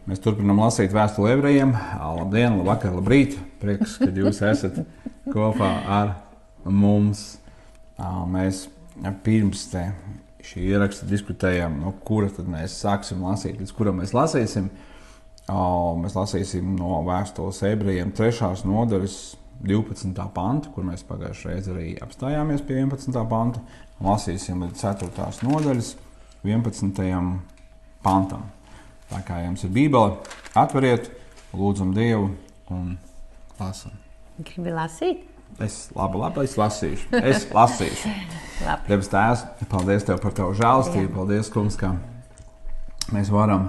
Mēs turpinām lasīt vēstuli ebrejiem. Labdien, labvakar, labrīt. Prieks, ka jūs esat kopā ar mums. Mēs pirms šī ieraksta diskutējām, kura tad mēs sāksim lasīt, līdz kuram mēs lasīsim. Mēs lasīsim no vēstules ebrejiem 3. nodaļas 12. pantu, kur mēs pagājušajā reizē arī apstājāmies pie 11. panta. Lasīsim līdz 4. nodaļas 11. pantam. Tā kā jums ir Bībele, atveriet, lūdzam Dievu un lasam. Gribi lasīt? Es lasīšu. Es lasīšu. Debes Tēvs, paldies Tev par Tavu žēlastību. Paldies, Kungs, ka mēs varam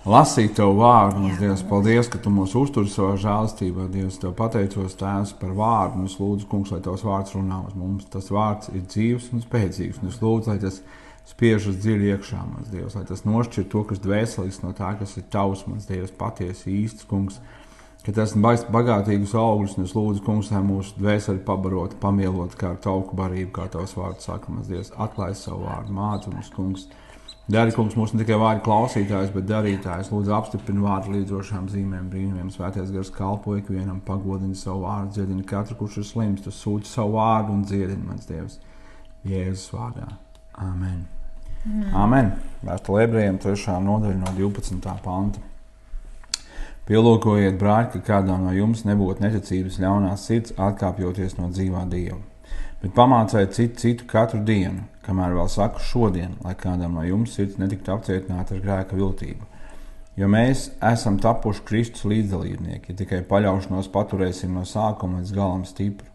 lasīt Tavu vārdu. Dievs, paldies, ka Tu mūs uzturi savā žēlastībā. Dievs, Tev pateicos, Tēvs, par vārdu. Un es lūdzu, Kungs, lai Tavs vārds runā uz mums. Tas vārds ir dzīvs un spēcīgs. Un es lūdzu, lai tas spiežas dziļi iekšā, mans Dievs, lai tas nošķir to, kas dvēselis no tā, kas ir Tavs, mans Dievs, patiesi īsts, Kungs, ka tas ir bagātīgus augļus, un es lūdzu, Kungs, lai mūsu dvēseli pabarot, pamielot kā ar tauku barību, kā Tavs vārds saka, mans Dievs, atklāj savu vārdu, māci mums, Kungs. Dari, Kungs, mūs ne tikai vārdu klausītājs, bet darītājs. Lūdzu, apstiprini vārdu līdzošām zīmēm, brīnumiem, svētais gars kalpo ikvienam, pagodini savu vārdu, dziedini katru, kurš ir slims, Tu sūti savu vārdu un dziedini, mans Dievs, Jēzus vārdā. Amen. Amen. Vēstule ebrejiem 3. nodaļa no 12. panta. Pielūkojiet, brāļi, ka kādam no jums nebūtu neticības ļaunās sirds, atkāpjoties no dzīvā Dieva. Bet pamāciet citu katru dienu, kamēr vēl saku šodien, lai kādam no jums sirds netiktu apcietināta ar grēka viltību. Jo mēs esam tapuši Kristus līdzdalībnieki, ja tikai paļaušanos paturēsim no sākuma līdz galam stipru.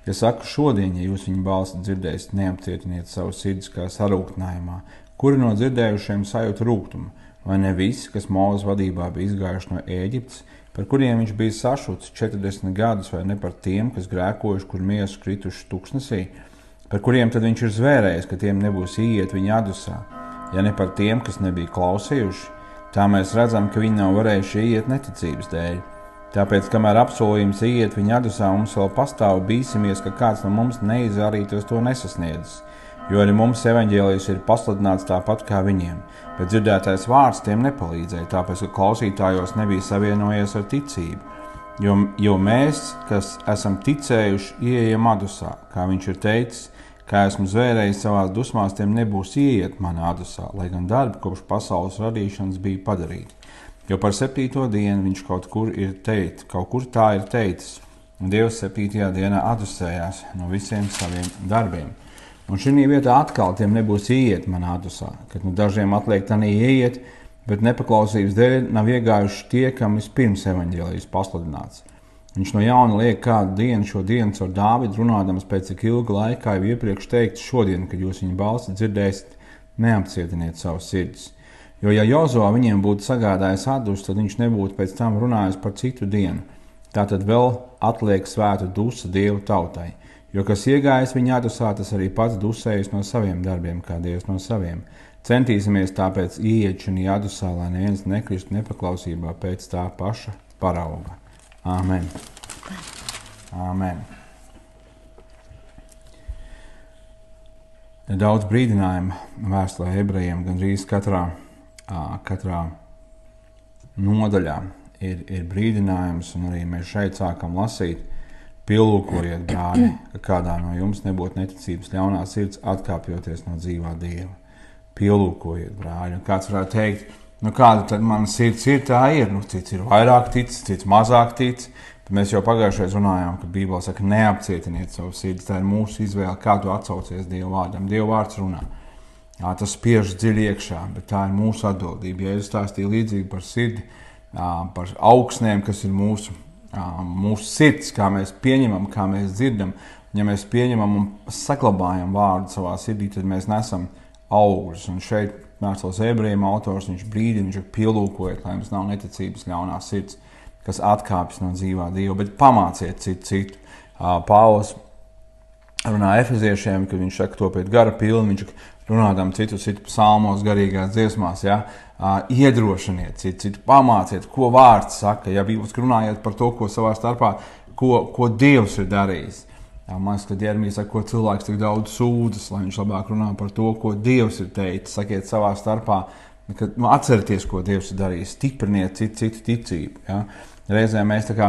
Ja saku šodien, ja jūs viņu balsi dzirdēsiet, neapcietiniet savu sirdis kā sarūktinājumā, kuri no dzirdējušiem sajūta rūgtumu, vai ne visi, kas Mūzes vadībā bija izgājuši no Ēģiptes, par kuriem viņš bija sašuts 40 gadus, vai ne par tiem, kas grēkojuši, kur miesu krituši tuksnesī, par kuriem tad viņš ir zvērējis, ka tiem nebūs ieiet viņa adusā, ja ne par tiem, kas nebija klausījuši, tā mēs redzam, ka viņi nav varējuši ieiet neticības dēļ. Tāpēc, kamēr apsolījums ieiet viņa adusā, mums vēl pastāv bīsimies, ka kāds no mums neizdarītos to nesasniedzis, jo arī mums evaņģēlijs ir pasludināts tāpat kā viņiem, bet dzirdētais vārds tiem nepalīdzēja, tāpēc, ka klausītājos nebija savienojies ar ticību, jo mēs, kas esam ticējuši, ieejam adusā, kā viņš ir teicis, kā esmu zvērējis savās dusmās, tiem nebūs ieiet manā adusā, lai gan darbi kopš pasaules radīšanas bija padarīti. Jo par 7. dienu viņš kaut kur tā ir teicis, un Dievs 7. dienā adusējās no visiem saviem darbiem. Un šī vietā atkal tiem nebūs ieiet manā adusā, kad dažiem atliek tanī ieiet, bet nepaklausības dēļ nav iegājuši tie, kam vispirms evaņģēlijs pasludināts. Viņš no jauna liek kādu dienu šo dienu caur Dāvidu, runādams pēc cik ilga laikā jau iepriekš teikts šodien, kad jūs viņa balsi dzirdēsiet, neapcietiniet savus sirdis. Jo, ja Jozua viņiem būtu sagādājis adus, tad viņš nebūtu pēc tam runājis par citu dienu. Tātad vēl atliek svētu dusa Dievu tautai. Jo, kas iegājis viņa adusā, tas arī pats dusējis no saviem darbiem, kā Dievs no saviem. Centīsimies tāpēc ieiet šajā adusā, lai neviens nekristu nepaklausībā pēc tā paša parauga. Āmen. Āmen. Ir daudz brīdinājumu vēstulē ebrejiem, gandrīz katrā nodaļā ir brīdinājums, un arī mēs šeit sākam lasīt. Pielūkojiet, brāļi, ka kādā no jums nebūtu neticības ļaunā sirds, atkāpjoties no dzīvā Dieva. Pielūkojiet, brāļi. Un kāds varētu teikt, kāda tad mana sirds ir, tā ir. Cits ir vairāk ticis, cits mazāk ticis. Bet mēs jau pagājušajā runājām, ka Bībelē saka, neapcietiniet savu sirdi. Tā ir mūsu izvēle, kā tu atsaucies Dieva vārdam. Dieva vārds runā. Tas spiež dziļi iekšā, bet tā ir mūsu atbildība. Ja es stāstīju līdzīgi par sirdi, par augsnēm, kas ir mūsu sirds, kā mēs pieņemam, kā mēs dzirdam. Ja mēs pieņemam un saglabājam vārdu savā sirdī, tad mēs nesam augļus. Un šeit vēstules ebrejiem autors, viņš brīdina, viņš ir pielūkojiet, lai mums nav neticības ļaunā sirds, kas atkāpjas no dzīvā Dieva, bet pamāciet citu. Pāvils runā efeziešiem, kad viņš saka to pēc gara pilni, viņš runādam citu psalmos, garīgās dziesmās, iedrošiniet citu, pamāciet, ko vārds saka, jūs runājat par to, ko savā starpā, ko Dievs ir darījis. Man liekas, ka Jeremija saka, ko cilvēks tik daudz sūdzas, lai viņš labāk runā par to, ko Dievs ir teicis. Sakiet savā starpā, Kad, atcerieties, ko Dievs ir darījis, stipriniet citu ticību. Ja? Reizē mēs tā kā,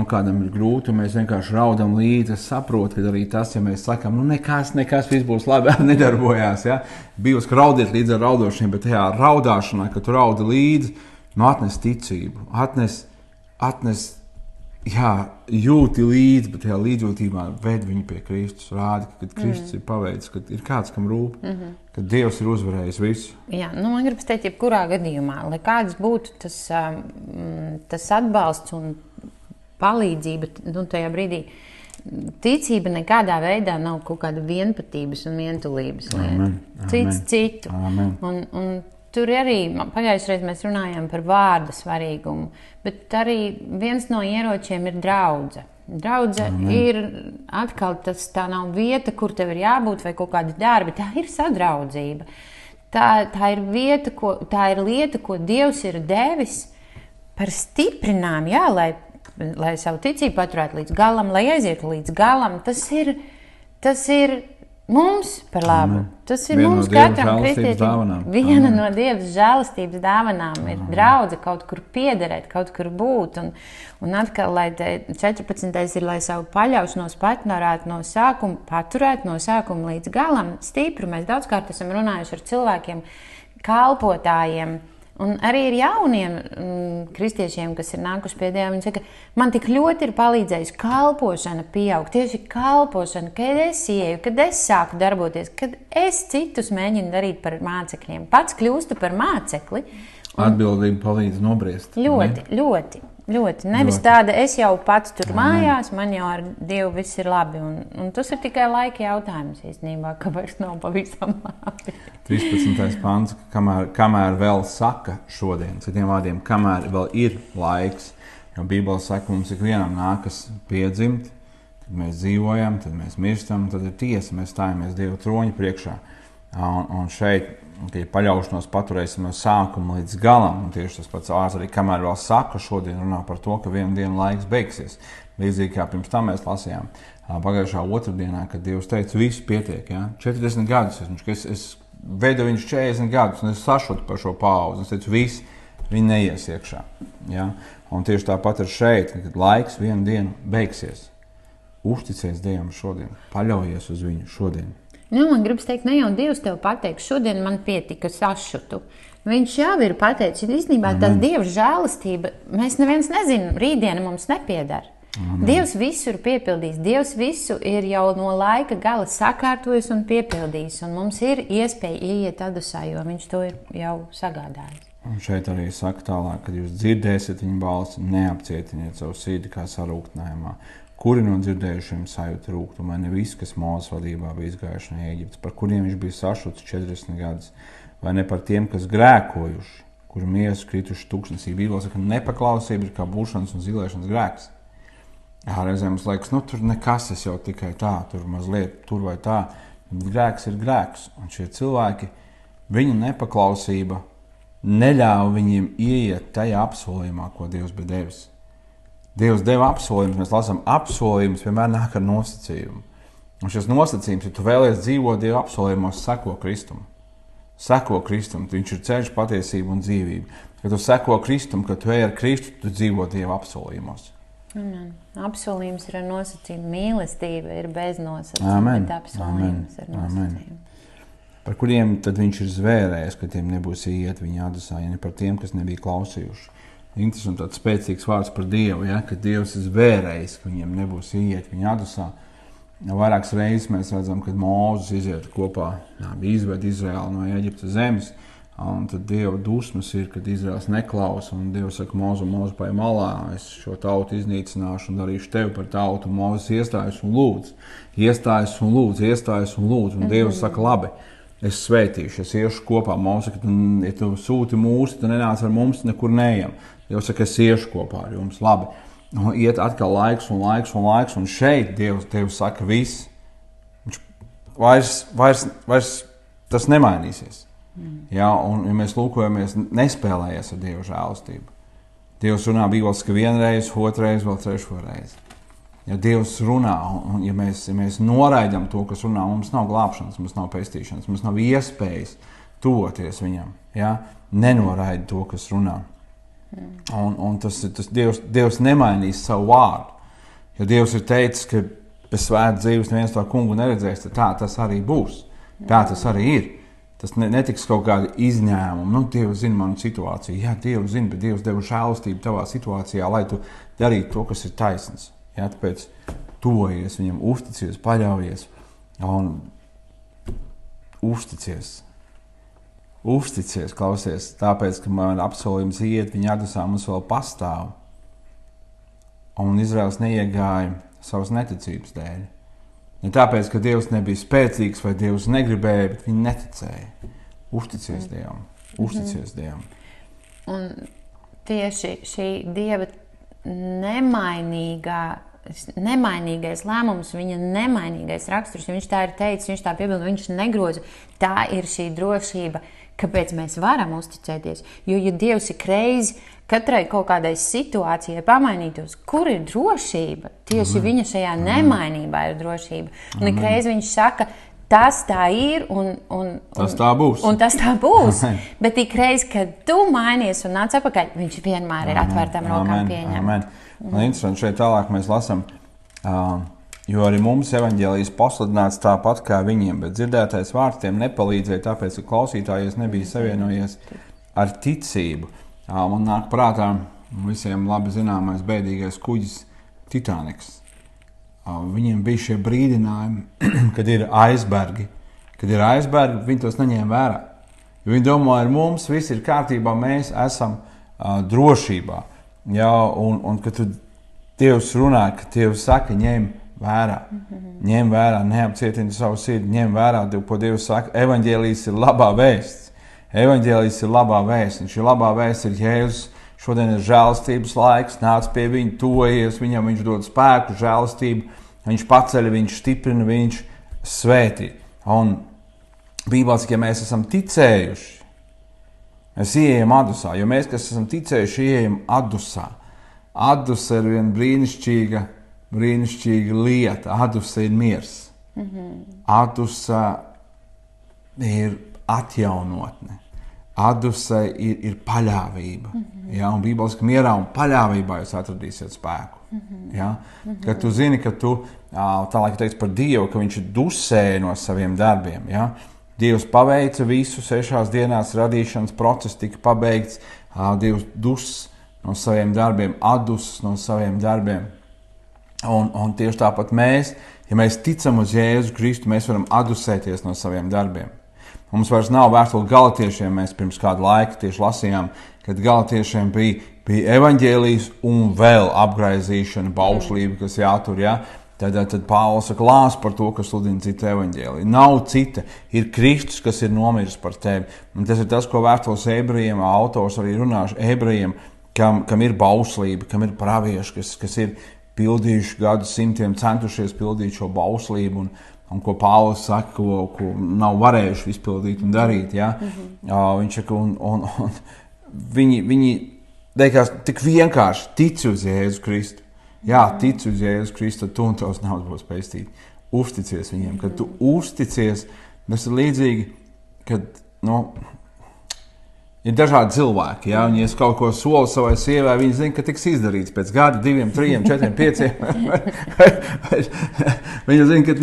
kādam ir grūti, un mēs vienkārši raudam līdzi. Es saprotu, ka arī tas, ja mēs sakām, nekas, viss būs labi, nedarbojās. Ja? Bijus, ka raudiet līdzi ar raudošiem, bet tajā raudāšanā, kad tu raudi līdzi, atnes ticību, atnes jūti līdzi, bet tajā līdzjūtībā ved viņu pie Kristus, rādi, ka Kristus ir paveicis, ka ir kāds, kam rūp, ka Dievs ir uzvarējis visu. Jā, man gribas teikt, jebkurā gadījumā, lai kāds būtu tas atbalsts un palīdzība, tajā brīdī ticība nekādā veidā nav kaut kāda vienpatības un vientulības lieta. Cits citu. Un tur arī pagājušajā reizē mēs runājām par vārda svarīgumu, bet arī viens no ieročiem ir draudze. Draudze ir atkal tā nav vieta, kur tev ir jābūt vai kaut kādi darbi, tā ir sadraudzība. Tā ir vieta, tā ir lieta, ko Dievs ir devis par stiprinājumu, jā, lai savu ticību paturētu līdz galam, lai aizietu līdz galam. Tas ir mums par labu. Tas ir mums katram kristietim. Viena no Dievas žēlastības dāvanām ir draudze, kaut kur piederēt, kaut kur būt. Un atkal, lai 14. ir, lai savu paļaušanos paturētu no sākuma, paturēt no sākuma līdz galam stipru. Mēs daudzkārt esam runājuši ar cilvēkiem, kalpotājiem, un arī ir jauniem kristiešiem, kas ir nākuši pie Dieva. Viņi saka, man tik ļoti ir palīdzējusi kalpošana pieaugt, tieši kalpošana, kad es ieju, kad es sāku darboties, kad es citus mēģinu darīt par mācekļiem. Pats kļūstu par mācekli. Atbildība palīdz nobriest. Ļoti. Nevis tāda, es jau pats tur mājās, man jau ar Dievu viss ir labi. Un tas ir tikai laika jautājums īstenībā, ka vairs nav pavisam labi. 13. pants, kamēr vēl saka šodien, citiem vārdiem, kamēr vēl ir laiks, jo Bībele saka, mums ikvienam nākas piedzimt, kad mēs dzīvojam, tad mēs mirstam, tad ir tiesa, mēs stājamies Dieva troņa priekšā. Un šeit, ja paļaušanos paturēsim no sākuma līdz galam, un tieši tas pats vārds arī, kamēr vēl saka šodien, runā par to, ka vienu dienu laiks beigsies. Līdzīgi kā pirms tam mēs lasījām pagājušā otrdienā, kad Dievs teica, visu pietiek, ja? 40 gadus, es veidu viņus 40 gadus, un es sašutu par šo paudzi, es teicu, visi, viņi neies iekšā. Ja? Un tieši tāpat ir šeit, kad laiks vienu dienu beigsies. Uzticies Dievam šodien, paļaujies uz viņu šodien. Man gribas teikt, ne jau Dievs tev pateiks, šodien man pietika sašutu. Viņš jau ir pateicis, īstenībā tās Dieva žēlastība, mēs neviens nezinām, rītdiena mums nepiedara. Dievs visu ir piepildījis, Dievs visu ir jau no laika gala sakārtojis un piepildījis, un mums ir iespēja ieiet adusā, jo viņš to ir jau sagādājis. Un šeit arī saka tālāk, kad jūs dzirdēsiet viņa balsi, neapcietiniet savu sirdi kā sarūktinājumā. Kuri no dzirdējušiem sajūta rūgtumu, vai ne visi, kas Mūzes vadībā bija izgājuši no Ēģiptes, par kuriem viņš bija sašuts 40 gadus, vai ne par tiem, kas grēkojuši, kuru miesas krituši tūkstnesī. Bībelē saka, nepaklausība ir kā būšanas un zilēšanas grēks. Reizēm mums liekas, tur nekas, es jau tikai tā, tur mazliet, tur vai tā. Grēks ir grēks, un šie cilvēki, viņa nepaklausība neļāva viņiem ieiet tajā apsolījumā, ko Dievs bija devis. Dievs deva apsolījumus, mēs lasām, apsolījumus vienmēr nāk ar nosacījumu. Un šis nosacījums, ja tu vēlies dzīvot Dieva apsolījumos, seko Kristum. Seko Kristum, viņš ir ceļš, patiesība un dzīvība. Kad tu seko Kristum, kad tu ej ar Kristu, tu dzīvo Dieva apsolījumos. Apsolījums ir ar nosacījumu. Mīlestība ir bez nosacījuma, bet apsolījums ir nosacījuma. Par kuriem tad viņš ir zvērējis, ka tiem nebūs iet viņa adusā, ja ne par tiem, kas nebija klausījuši. Interesanti tāds spēcīgs vārds par Dievu, ja? Ka Dievs ir zvērējis, ka viņiem nebūs iet viņa adusā. Vairākas reizes mēs redzam, kad Mūzes iziet kopā, bija izved Izraēlu no Ēģiptes zemes, un tad Dieva dusmas ir, kad Izraēls neklausa, un Dievs saka, Mūze pai malā, es šo tautu iznīcināšu un darīšu tevi par tautu, un Mūzes iestājas un lūdz, un Dievs saka, labi, es svētīšu, es iešu kopā. Mūze saka, ja tu sūti mūsu, tad nenāc ar mums, nekur neejam. Dievs saka, es iešu kopā ar jums, labi. Iet atkal laiks, un šeit Dievs saka viss. Vairs tas nemainīsies. Ja, un ja mēs lūkojamies, nespēlējies ar Dieva žēlastību. Dievs runā Bībeles, ka vienreiz, otrreiz, vēl trešoreiz. Ja Dievs runā, un ja mēs noraidam to, kas runā, mums nav glābšanas, mums nav pestīšanas, mums nav iespējas tuvoties viņam. Ja? Nenoraidi to, kas runā. Un tas Dievs nemainīs savu vārdu. Jo Dievs ir teicis, ka bez svētas dzīves neviens to kungu neredzēs, tad tā tas arī būs. Tā tas arī ir. Tas netiks kaut kādi izņēmumi. Nu, Dievs zina manu situāciju. Jā, Dievs zina, bet Dievs deva žēlastību tavā situācijā, lai tu darītu to, kas ir taisns. Jā, tāpēc tuvojies viņam, uzticies, paļaujies un uzticies. Uzticies, klausies, tāpēc, ka man apsolījums iet, viņa atdusā mums vēl pastāv. Un Izraels neiegāja savas neticības dēļ. Ne tāpēc, ka Dievs nebija spēcīgs vai Dievs negribēja, bet viņi neticēja. Uzticies Dievam. Uzticies Dievam. Un tieši šī Dieva nemainīgais lēmums, viņa nemainīgais raksturs, viņš tā ir teicis, viņš tā piebilda, viņš negroza. Tā ir šī drošība, kāpēc mēs varam uzticēties. Jo, ja Dievs ir kreizi, katrai kaut kādai situācijai pamainītos, kur ir drošība? Tieši viņa šajā nemainībā ir drošība. Un ikreiz viņš saka, tas tā ir un tas tā būs. Un tas tā būs. Bet ikreiz, kad tu mainies un nāc atpakaļ, viņš vienmēr ir atvērtām rokām pieņem. Amen. Man interesanti, šeit tālāk mēs lasam, jo arī mums evaņģēlijas pasludināts tāpat kā viņiem, bet dzirdētais vārds tiem nepalīdzēja, tāpēc, ka klausītājies nebija savienojies ar ticību. Man nāk prātā visiem labi zināmais bēdīgais kuģis Titaniks. Viņiem bija šie brīdinājumi, kad ir aizbergi. Kad ir aizbergi, viņi tos neņēma vērā. Jo viņi domā, ar mums viss ir kārtībā, mēs esam drošībā. Ja, un kad tu Dievs runā, ka Dievs saka, ņem vērā. Ņem vērā, neapcietini savu sirdi, ņem vērā, ko Dievs saka. Evaņģēlijas ir labā vēsts. Evaņģēlijas ir labā vēsts, un šī labā vēsts ir Jēzus. Šodien ir žēlastības laiks, nāc pie viņa, tuvojies viņam, viņš dod spēku, žēlastību, viņš paceļ, viņš stiprina, viņš svētī. Un Bībelē, ja mēs esam ticējuši, mēs ieejam adusā, jo mēs, kas esam ticējuši, ieejam adusā. Adusa ir viena brīnišķīga lieta, adusa ir miers. Adusa ir atjaunotne. Adusa ir paļāvība. Ja? Un Bībeles, ka mierā un paļāvībā jūs atradīsiet spēku. Ja? Kad tu zini, ka tu, tālāk teiks par Dievu, ka viņš dusēja no saviem darbiem. Ja? Dievs paveica visu 6 dienās, radīšanas process tika pabeigts. Dievs dus no saviem darbiem, adus no saviem darbiem. Un tieši tāpat mēs, ja mēs ticam uz Jēzu Kristu, mēs varam adusēties no saviem darbiem. Mums vairs nav vēstule Galatiešiem, mēs pirms kādu laiku tieši lasījām, kad Galatiešiem bija evaņģēlijas un vēl apgraizīšana, bauslība, kas jātur, ja? Tad Pāvils saka, lās par to, kas sludina citu evaņģēliju. Nav cita, ir Kristus, kas ir nomiris par tevi. Un tas ir tas, ko vēstules ebrejiem, autors arī runāšu, ebrejiem, kam ir bauslība, kam ir pravieši, kas ir pildījuši gadu simtiem, centušies pildīt šo bauslību, un ko Pāvils saka, ko nav varējuši izpildīt un darīt. Ja? Viņš saka, un viņi liekas tik vienkārši tic uz Jēzu Kristu. Jā, tic uz Jēzu Kristu, tad tu un tavs naudas būs pēstīt. Uzticies viņiem. Kad tu uzticies, tas ir līdzīgi, kad, ir dažādi cilvēki, ja, un ja es kaut ko solu savai sievai, viņi zina, ka tiks izdarīts pēc gada, 2, 3, 4, 5. Viņi zina, ka,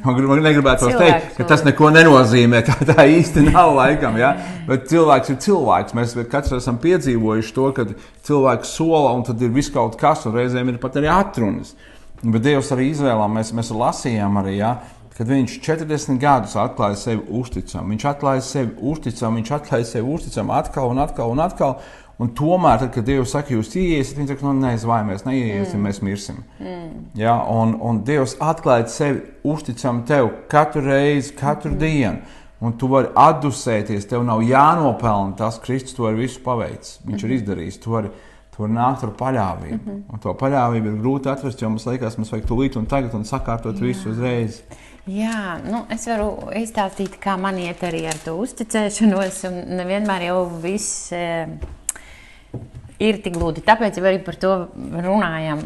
man negribētu tos teikt, ka tas neko nenozīmē, tā īsti nav laikam, ja. Bet cilvēks ir cilvēks. Mēs katrs esam piedzīvojuši to, kad cilvēks sola, un tad ir viss kaut kas, un reizēm ir pat arī atrunas. Bet Dievs arī Izrēlā, mēs lasījām arī, ja, kad viņš 40 gadus atklāja sevi uzticam. Viņš atklāja sevi uzticam atkal un atkal un atkal. Un tomēr, tad, kad Dievs saka, jūs ieiesiet, viņš saka, nezvai, mēs neieiesim, mēs mirsim. Ja, un Dievs atklāja sevi uzticam tev katru reizi, katru dienu. Un tu vari atdusēties, tev nav jānopelna tas, Kristus to ir visu paveicis. Viņš ir izdarījis, tu vari nākt ar paļāvību. Un to paļāvību ir grūti atrast, jo mums liekas, mums vajag tūlīt un tagad un sakārtot visu uzreiz. Jā, es varu izstāstīt, kā man iet arī ar to uzticēšanos, un nevienmēr jau viss ir tik gludi. Tāpēc jau arī par to runājam.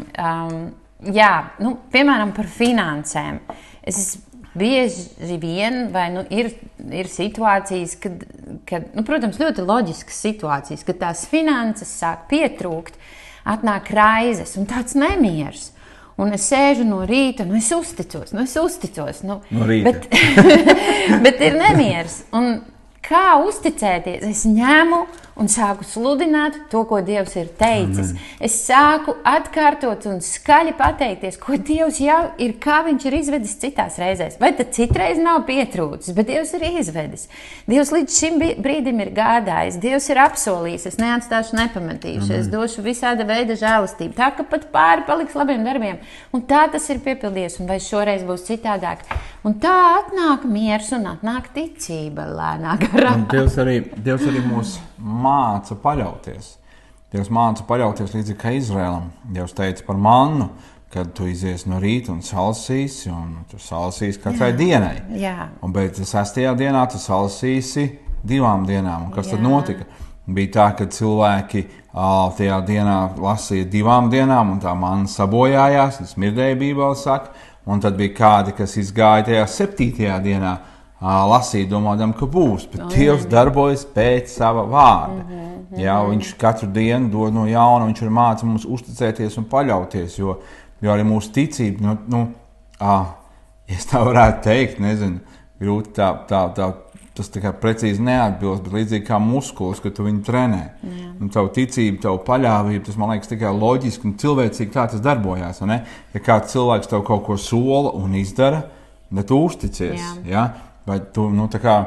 Piemēram, par finansēm. Es bieži vien, vai ir situācijas, kad protams, ļoti loģiskas situācijas, kad tās finanses sāk pietrūkt, atnāk raizes un tāds nemieris. Un es sēžu no rīta, es uzticos. No rīta. Bet ir nemieris. Un kā uzticēties? Es ņemu un sāku sludināt to, ko Dievs ir teicis. Es sāku atkārtot un skaļi pateikties, ko Dievs jau ir, kā viņš ir izvedis citās reizēs. Vai tad citreiz nav pietrūcis, bet Dievs ir izvedis. Dievs līdz šim brīdim ir gādājis. Dievs ir apsolījis, es neatstāšu nepametīšu, es došu visāda veida žēlastību. Tā, ka pat pāri paliks labiem darbiem. Un tā tas ir piepildījies, un vai šoreiz būs citādāk. Un tā atnāk miers un atnāk ticība lēnāk garām. Dievs arī mūs māca paļauties. Dievs māca paļauties līdzīgi kā Izraēlam. Dievs teica par mannu, kad tu izies no rīta un salasīsi, un tu salasīsi katrai dienai. Jā. Un bet 6. dienā tu salasīsi 2 dienām. Un kas tad notika? Bija tā, ka cilvēki tajā dienā lasīja 2 dienām, un tā manna sabojājās, tas smirdēja Bībele saka, un tad bija kādi, kas izgāja tajā 7. dienā, lasīt, domādam, ka būs, bet Dievs darbojas pēc sava vārda. Jā, viņš katru dienu dod no jauna, viņš ir māca mums uzticēties un paļauties, jo arī mūsu ticība, es tā varētu teikt, nezinu, grūti tas tā kā precīzi neatbilst, bet līdzīgi kā muskulis, ka tu viņu trenē. Un tavu ticību, tavu paļāvību, tas man liekas tikai loģiski un cilvēcīgi tā tas darbojās, ne? Ja kāds cilvēks tev kaut ko sola un izdara, tad tu uzticies, jā? Vai tu, tā kā,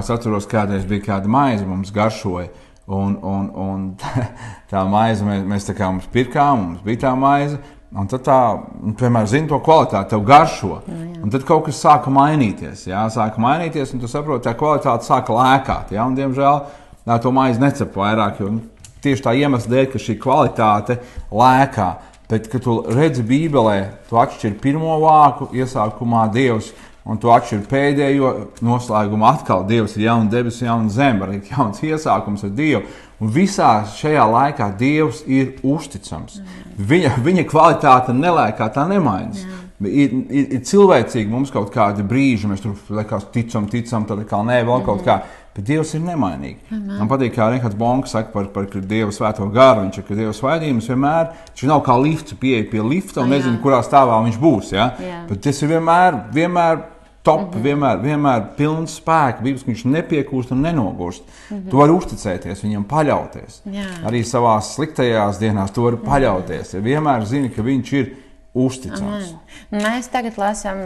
es atceros, kādreiz bija kāda maize, mums garšoja, un tā maize, mēs tā kā mums pirkām, mums bija tā maize, un tad piemēram, zini to kvalitāti, tev garšo, un tad kaut kas sāka mainīties, un tu saproti, tā kvalitāte sāka lēkāt, un diemžēl to maizi necep vairāk, jo tieši tā iemesla dēļ, ka šī kvalitāte lēkā, bet, kad tu redzi Bībelē, tu atšķiri pirmo vāku, iesākumā Dievs, un tu atšķiri pēdējo noslēgumu atkal. Dievs ir jauna debesis, jauna zeme, arī jauns iesākums ar Dievu. Un visā šajā laikā Dievs ir uzticams. Viņa kvalitāte nelēkā, tā nemainas. Ir cilvēcīgi mums kaut kādi brīži, mēs tur liekas ticam, tad kā nē, vēl kaut kā. Bet Dievs ir nemainīgi. Man patīk, kā Rihards Bonka saka par Dieva svēto garu. Viņš ir, ka Dieva svaidījums vienmēr, viņš nav kā lifts, pieeja pie lifta un nezinu, kurā stāvā viņš būs. Ja? Bet tas ir vienmēr top, vienmēr pilns spēka, Bībeles, ka viņš nepiekūst un nenogurst. Tu vari uzticēties, viņam paļauties. Arī savās sliktajās dienās tu vari paļauties. Ja vienmēr zini, ka viņš ir uzticams. Mēs tagad lasām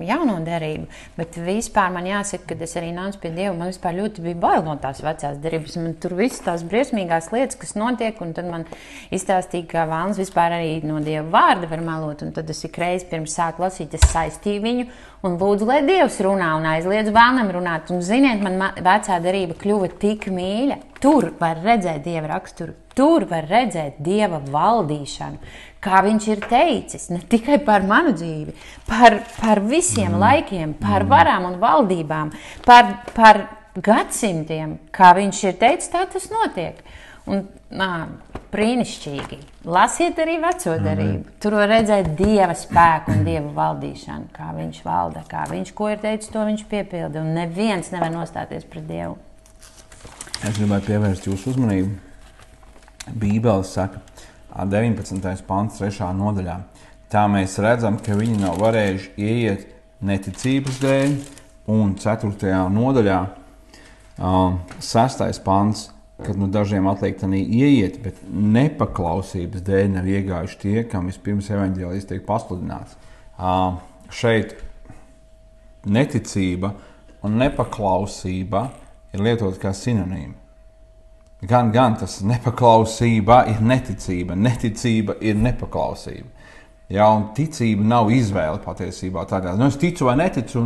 jauno derību, bet vispār man jāsaka, kad es arī nācu pie Dieva, man vispār ļoti bija bail no tās vecās derības. Man tur visas tās briesmīgās lietas, kas notiek, un tad man izstāstīja, ka vēlns vispār arī no Dieva vārda var melot, un tad es ikreiz pirms sāku lasīt, es saistīju viņu un lūdzu, lai Dievs runā un aizliedzu vēlnam runāt. Un ziniet, man vecā derība kļuva tik mīļa. Tur var redzēt Dieva raksturu, tur var redzēt Dieva valdīšanu, kā viņš ir teicis, ne tikai par manu dzīvi, par visiem laikiem, par varām un valdībām, par gadsimtiem, kā viņš ir teicis, tā tas notiek. Un brīnišķīgi. Lasiet arī veco derību. Tur var redzēt Dieva spēku un Dieva valdīšanu, kā viņš valda, kā viņš, ko ir teicis, to viņš piepilda, un neviens nevar nostāties pret Dievu. Es gribētu pievērst jūsu uzmanību. Bībele saka, 19. pants 3. nodaļā. Tā mēs redzam, ka viņi nav varējuši ieiet neticības dēļ, un 4. nodaļā 6. pants, kad dažiem atliek tā ieiet, bet nepaklausības dēļ nav iegājuši tie, kam vispirms evaņģēlijs tiek pasludināts. Šeit neticība un nepaklausība ir lietot kā sinonīmi. Gan tas nepaklausība ir neticība, neticība ir nepaklausība. Ja, un ticība nav izvēle patiesībā tādā. Es ticu vai neticu,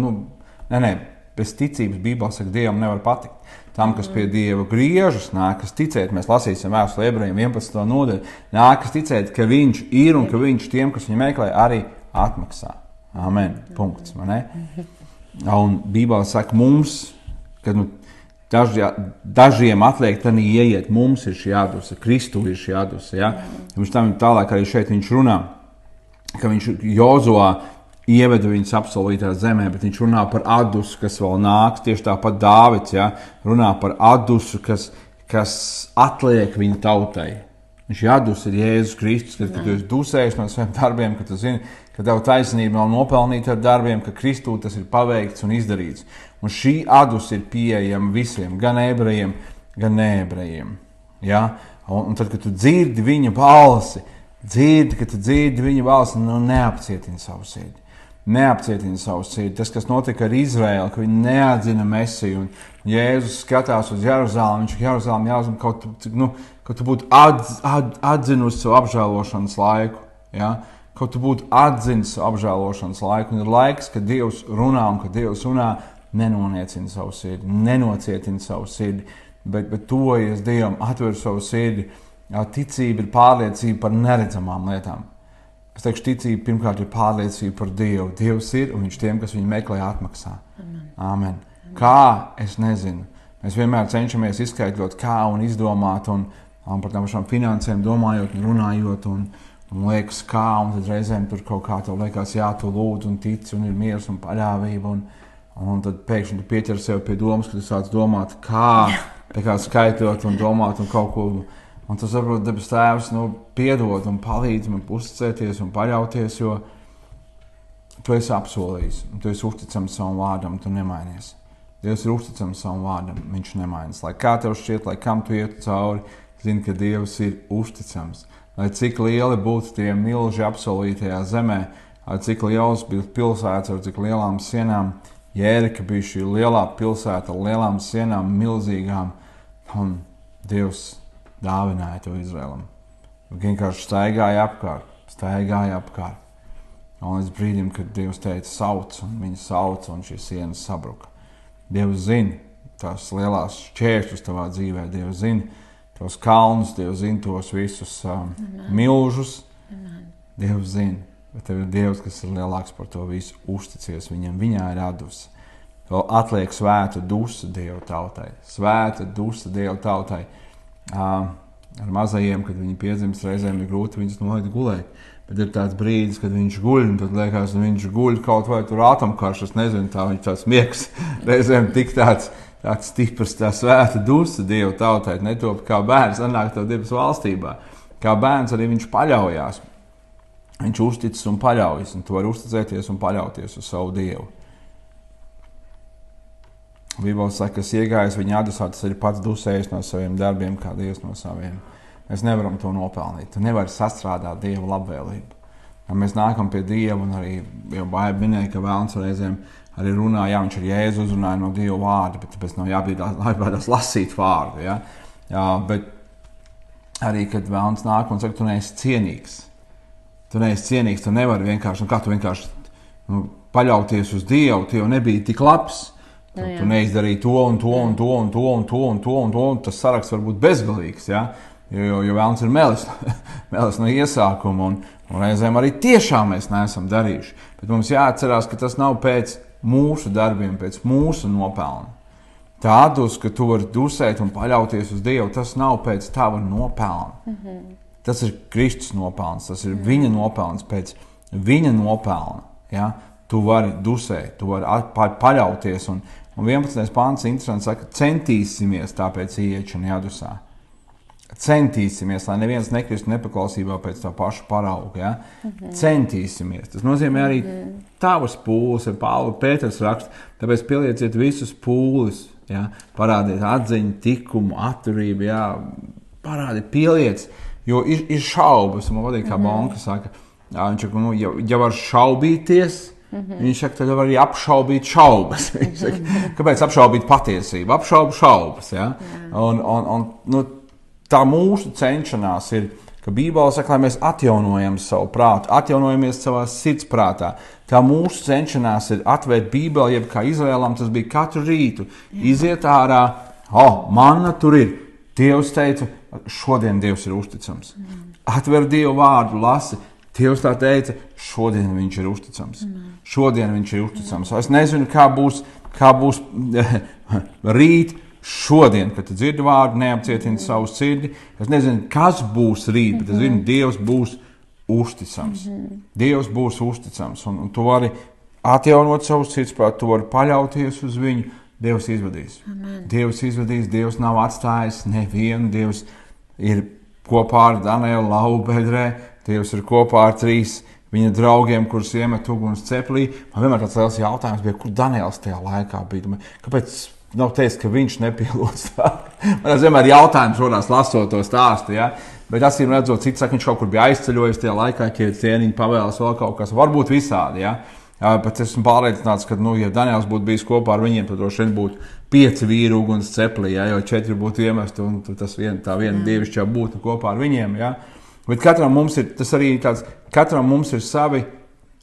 bez ticības Bībelē saka, Dievam nevar patikt. Tam, kas pie Dieva griežas, nākas ticēt, mēs lasīsim vēstuli Ebrejiem 11. nodaļu, nākas ticēt, ka viņš ir un ka viņš tiem, kas viņu meklē, arī atmaksā. Amen. Punkts. Un Bībelē saka mums, ka dažiem atliek tad ieiet, mums ir šī atduse, Kristu ir šī atduse. Ja? Viņš tam tālāk arī šeit viņš runā, ka viņš Jozuā ieveda viņus apsolītā zemē, bet viņš runā par atdusu, kas vēl nāks. Tieši tāpat Dāvids, ja, runā par atdusu, kas atliek viņa tautai. Viņš atdus ir Jēzus Kristus, kad tu esi dusējis no saviem darbiem, ka tu zini, ka tev taisnība nav nopelnīta ar darbiem, ka Kristū tas ir paveikts un izdarīts. Un šī atdus ir pieejama visiem, gan ebrejiem, gan neebrejiem. Ja? Un tad, kad tu dzirdi viņa balsi, nu neapcietini savu sirdi. Neapcietini savu sirdi. Tas, kas notika ar Izraēlu, ka viņi neatzina Mesiju, un Jēzus skatās uz Jeruzalemi, viņš Jeruzalemi kaut tu būtu atzinusi savu apžēlošanas laiku. Ja? Kaut tu būtu atzinis savu apžēlošanas laiku. Un ir laiks, kad Dievs runā, un kad Dievs runā, nenoniecina savu sirdi, nenocietina savu sirdi, bet tuvojies Dievam, atver savu sirdi. Ticība ir pārliecība par neredzamām lietām. Es teikšu, ticība pirmkārt ir pārliecība par Dievu. Dievs ir, un viņš tiem, kas viņu meklē, atmaksā. Amen. Kā? Es nezinu. Mēs vienmēr cenšamies izskaidrot, kā un izdomāt, un par tām pašām finansēm domājot un runājot, un liekas kā, un tad reizēm tur kaut kā tev liekas, jā, tu lūdz un tici, un ir miers un paļāvība, un tad pēkšņi tu pieķer sev pie domas, ka tu sāc domāt, kā skaitot un domāt un kaut ko. Un tu saproti, debes Tēvs, piedod un palīdz man uzticēties un paļauties, jo tu esi apsolījis, un tu esi uzticams savam vārdam, tu nemainies. Dievs ir uzticams savam vārdam, viņš nemainas. Lai kā tev šķiet, lai kam tu ietu cauri, zini, ka Dievs ir uzticams. Lai cik lieli būtu tie milži apsolītajā zemē, lai cik liels bija pilsētas ar cik lielām sienām, Jērika bija šī lielā pilsēta ar lielām sienām, milzīgām, un Dievs dāvināja to Izraēlam. Vienkārši staigāja apkārt. Un līdz brīdim, kad Dievs teica sauc, un viņi sauca, un šīs sienas sabruka. Dievs zina tās lielās šķēršļus tavā dzīvē, Dievs zina tos kalnus, Dievs zina tos visus milžus. Dievs zina, bet tev ir Dievs, kas ir lielāks par to visu, uzticies viņam, viņā ir atdusi. Vēl atliek svēta dusa Dieva tautai. Svēta dusa Dieva tautai. Ar mazajiem, kad viņi piedzimst, reizēm ir grūti viņus nolikt gulēt. Bet ir tāds brīdis, kad viņš guļ, un tad liekas, ka viņš guļ kaut vai tur atomkarš, es nezinu, viņš tāds miegs, reizēm tik tāds stiprs, tā svēta dusa Dieva tautai, netop kā bērns nonāk tev debes valstībā. Kā bērns arī viņš paļaujās. Viņš uzticas un paļaujas, un tu vari uzticēties un paļauties uz savu Dievu. Bībele saka, kas iegājas viņa adusā, tas ir pats dusējis no saviem darbiem, kā Dievs no saviem. Mēs nevaram to nopelnīt. Tu nevari sastrādāt Dieva labvēlību. Mēs nākam pie Dieva, un arī jau Bībele minēja, ka vēlns reizēm arī runā, jā, viņš ar Jēzu uzrunāja no Dieva vārda, bet tāpēc nav jābīdās lasīt vārdu. Ja? Jā, bet arī, kad vēlns nāk un saka, tu neesi cienīgs. Tu nevari vienkārši, tu vienkārši paļauties uz Dievu, tu jau nebija tik labs. Tu neizdarīji to un to, tas saraksts var būt bezgalīgs, ja? Jo vēlns ir melis no iesākuma, un reizēm arī tiešām mēs neesam darījuši. Bet mums jāatcerās, ka tas nav pēc mūsu darbiem, pēc mūsu nopelna. Tā atdus, ka tu vari dusēt un paļauties uz Dievu, tas nav pēc tava nopelna. Tas ir Kristus nopelns, tas ir viņa nopelns, pēc viņa nopelna. Ja? Tu vari dusēt, tu vari paļauties, un 11. pāns interesanti saka, centīsimies tāpēc ieiet un jādusā. Centīsimies, lai neviens nekristu nepaklausībā pēc tā paša parauga. Ja? Centīsimies. Tas nozīmē arī tavas pūles, ja Pēters raksta, tāpēc pielieciet visus pūles, ja? Parādiet atziņu, tikumu, atturību, ja? Parādiet, pieliec, jo ir šaubas, man patīk, kā Bonka saka, viņš saka, ja var šaubīties, viņš saka, tad var arī apšaubīt šaubas. Viņš saka, kāpēc apšaubīt patiesību? Apšaubu šaubas, ja? Un tā mūsu cenšanās ir, ka Bībele saka, lai mēs atjaunojam savu prātu, atjaunojamies savā sirdsprātā. Tā mūsu cenšanās ir atvērt Bībeli, jeb kā Izraēlam tas bija katru rītu. Iziet ārā, manna tur ir. Dievs teica, šodien Dievs ir uzticams. Atver Dievu vārdu, lasi. Dievs tā teica, šodien viņš ir uzticams. Šodien viņš ir uzticams. Es nezinu, kā būs rīt, šodien, kad tu dzirdi vārdu, neapcietini savu sirdi. Es nezinu, kas būs rīt, bet es zinu, Dievs būs uzticams. Dievs būs uzticams, un tu vari atjaunot savu sirdsprātu, tu vari paļauties uz viņu. Dievs izvadīs. Amen. Dievs izvadīs, Dievs nav atstājis nevienu. Dievs ir kopā ar Danielu Laubedrē, Dievs ir kopā ar 3 viņa draugiem, kurus iemet uguns ceplī. Man vienmēr tāds liels jautājums bija, kur Daniels tajā laikā bija. Kāpēc nav teicis, ka viņš nepielots tā? Man vienmēr jautājums rodās lasot to stāstu, ja? Bet acīm redzot, cits saka, viņš kaut kur bija aizceļojis tajā laikā, ķiet cieniņu, pavēlas vēl kaut kas, varbūt visādi, ja? Bet esmu pārliecināts, ka, ja Daniels būtu bijis kopā ar viņiem, tad droši vien būtu 5 vīri uguns ceplī, ja? Jo 4 būtu iemesti, un tā viena dievišķā būtu kopā ar viņiem, ja? Bet katram mums ir, tas arī tāds, katram mums ir savi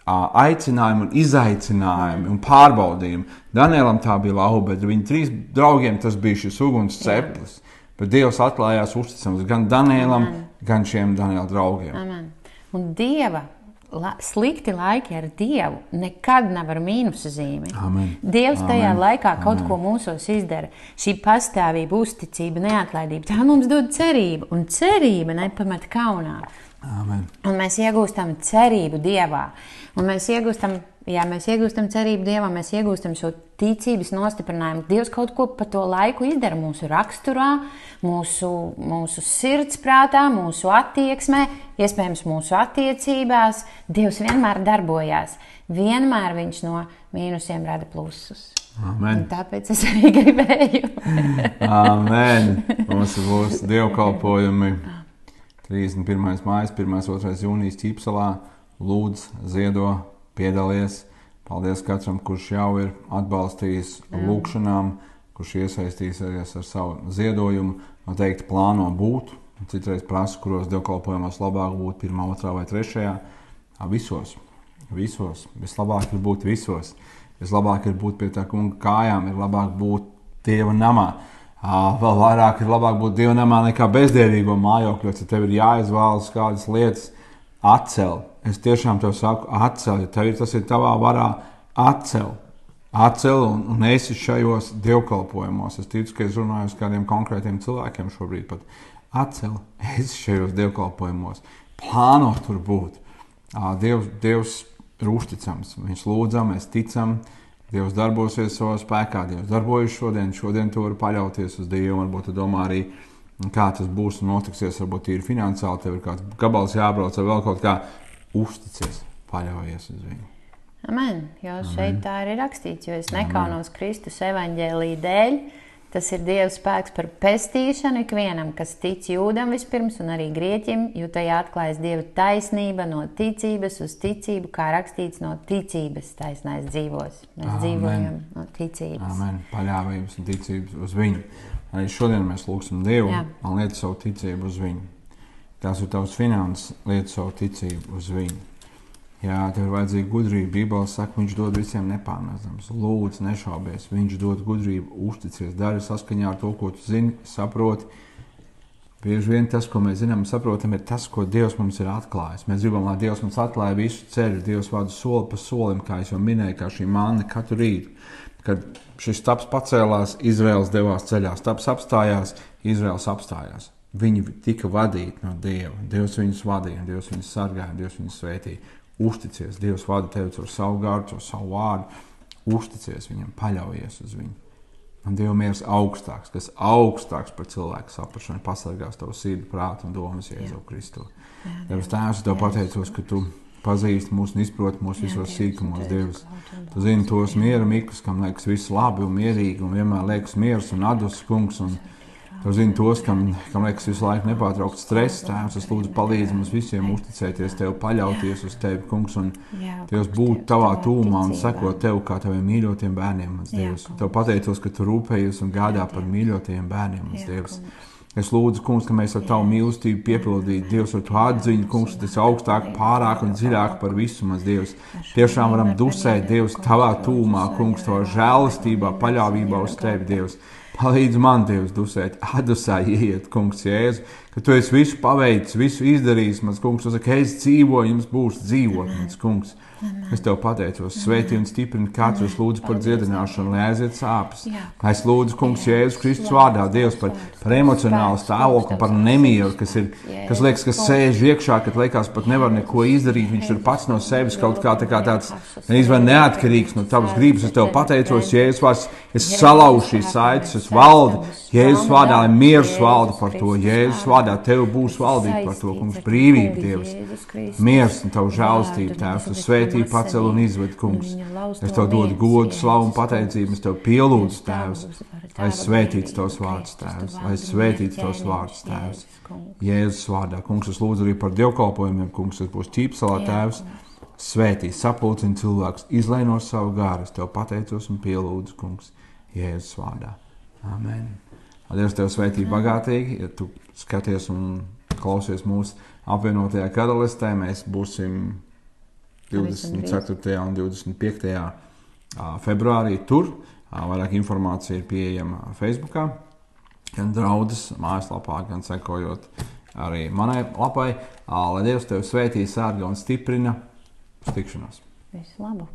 aicinājumi un izaicinājumi un pārbaudījumi. Danielam tā bija Laubedra, viņa 3 draugiem tas bija šis uguns ceplis. Bet Dievs atklājās uzticams gan Danielam, gan šiem Daniela draugiem. Amen. Un Dieva slikti laiki ar Dievu nekad nav ar mīnusu zīmi. Amen. Dievs tajā laikā kaut ko mūsos izdara. Šī pastāvība, uzticība, neatlaidība, tā mums dod cerību. Un cerība nepamet kaunā. Amen. Un mēs iegūstam cerību Dievā. Un mēs iegūstam cerību Dievā, mēs iegūstam šo ticības nostiprinājumu. Dievs kaut ko pa to laiku izdara mūsu raksturā, mūsu sirdsprātā, mūsu attieksmē, iespējams mūsu attiecībās. Dievs vienmēr darbojās. Vienmēr viņš no mīnusiem rada plusus. Amen. Un tāpēc es arī gribēju. Amen. Mums būs dievkalpojumi 31. mājas, 1.2. jūnijas Ķīpsalā. Lūdz, ziedo, piedalies. Paldies katram, kurš jau ir atbalstījis lūkšanām, kurš iesaistīsies ar savu ziedojumu. Noteikti plāno būt. Citreiz prasa, kuros dievkalpojumos labāk būt 1., 2. vai 3. Visos. Vislabāk ir būt visos. Vislabāk ir būt pie tā kunga kājām, ir labāk būt Dieva namā. Vēl vairāk ir labāk būt Dieva namā nekā bezdievīgo mājokļos, ja tev ir jāizvēlas kādas lietas atcel. Es tiešām tev saku, atcel, ja tas ir tavā varā, atcel un esi šajos dievkalpojumos. Es ticu, ka es runāju uz kādiem konkrētiem cilvēkiem šobrīd pat. Atcel, esi šajos dievkalpojumos. Plāno tur būt. Dievs ir uzticams. Viņš lūdzam, mēs ticam. Dievs darbosies savā spēkā. Dievs darbojas šodien tu vari paļauties uz Dievu. Varbūt tu domā arī, kā tas būs un notiksies. Varbūt ir finansiāli, tev ir kāds gabals jābrauc vai vēl kaut kā. Uzticies, paļaujies uz viņu. Amen. Jo šeit tā ir rakstīts, jo es nekaunos Kristus evaņģēlija dēļ. Tas ir Dieva spēks par pestīšanu ikvienam, kas tic Jūdam vispirms un arī Grieķim, jo tajā atklājas Dieva taisnība no ticības uz ticību, kā rakstīts no ticības taisnais dzīvos. Mēs dzīvojam no ticības. Amen. Paļāvības un ticības uz viņu. Arī šodien mēs lūgsim Dievu, man lieta savu ticību uz viņu. Tās ir tavs finanses, lieta savu ticību uz viņu. Jā, tev ir vajadzīga gudrība. Bībele saka, viņš dod visiem nepārmestams. Lūdzu, nešaubies. Viņš dod gudrību, uzticies, dari saskaņā ar to, ko tu zini, saproti. Bieži vien tas, ko mēs zinām un saprotam, ir tas, ko Dievs mums ir atklājis. Mēs gribam, lai Dievs mums atklāja visu ceļu. Dievs vada soli pa solim, kā es jau minēju, kā šī manna katru rītu. Kad šis stabs pacēlās, Izraels devās ceļā. Stabs apstājās, Izraels apstājās. Viņi tika vadīti no Dieva. Dievs viņus vadīja, Dievs viņus sargāja, Dievs viņus svētīja. Uzticies, Dievs vada tevi caur savu gārdu, caur savu vārdu. Uzticies viņam, paļaujies uz viņu. Un Dieva miers augstāks, kas augstāks par cilvēku saprašanu, pasargās tavu sirdi, prātu un domas Jēzu Kristu. Dievs Tēvs, tev pateicos, ka tu pazīsti mūs un izproti mūs visos sīkumos, Dievs. Tu zini tos miera miklus, kam liekas viss labi un mierīgi, un vienmēr liekas miers un atdus, kungs, un tu zini tos, kam liekas visu laiku nepārtraukt stress. Tēvs, es lūdzu palīdzi mums visiem uzticēties Tev, paļauties uz Tevi, kungs, un Dievs būt Tavā tūmā un sekot Tev kā Taviem mīļotiem bērniem, mans Dievs. Tev pateicos, ka Tu rūpējies un gādā par mīļotiem bērniem, mans Dievs. Es lūdzu, kungs, ka mēs ar Tavu mīlestību piepildītu, Dievs, ar Tu atziņu, kungs, tas augstāk, pārāk un dziļāk par visu, mans Dievs. Tiešām varam dusēt, Dievs, Tavā tūmā, kungs, Tavā žēlastībā, paļāvībā uz Tevi, Dievs. Palīdz man, Dievs, dusēt, atdusā ieiet, kungs, Jēzu, ka Tu esi visu paveicis, visu izdarījis, mans kungs, tu saki, es dzīvoju, jums būs dzīvot, mans kungs. Es Tev pateicos, svētī un stiprini katru, es lūdzu par dziedināšanu, lai aiziet sāpes. Es lūdzu, Kungs, Jēzus Kristus vārdā, Dievs, par emocionālu stāvokli, par nemieru, kas liekas, ka sēž iekšā, kad liekas pat nevar neko izdarīt, viņš ir pats no sevis kaut kā tāds neatkarīgs no Tavas gribas. Es Tev pateicos, Jēzus vārds, es salaužu šīs saites, es valdu Jēzus vārdā, lai miers valda par to. Jēzus vārdā Tev būs valdīt par to, Kungs, brīvība, Dievs, miers un Tavu žēlastību, Tēvs, tu svētī, pacel un izved, Kungs. Es Tev dodu godu, slavu un pateicību, es Tev pielūdzu, Tēvs, lai svētīts Tavs vārds, Tēvs, lai svētīts Tavs vārds, Tēvs. Jēzus vārdā, Kungs, es lūdzu arī par dievkalpojumiem, Kungs, es būšu Ķīpsalā, Tēvs, svētī, sapulcini cilvēkus, izlai no savu gāru, es Tev pateicos un pielūdzu, Kungs, Jēzus vārdā. Amen. Dievs Tev svētī bagātīgi, ja Tu skaties un klausies mūsu apvienotajā karalistē, mēs būsim 24. un 25. Februārī tur. Vairāk informācija ir pieejama Facebookā, gan draudzes mājaslapā, gan sekojot arī manai lapai. Lai Dievs Tev svētī, sārga un stiprina. Uz tikšanos. Visu labu!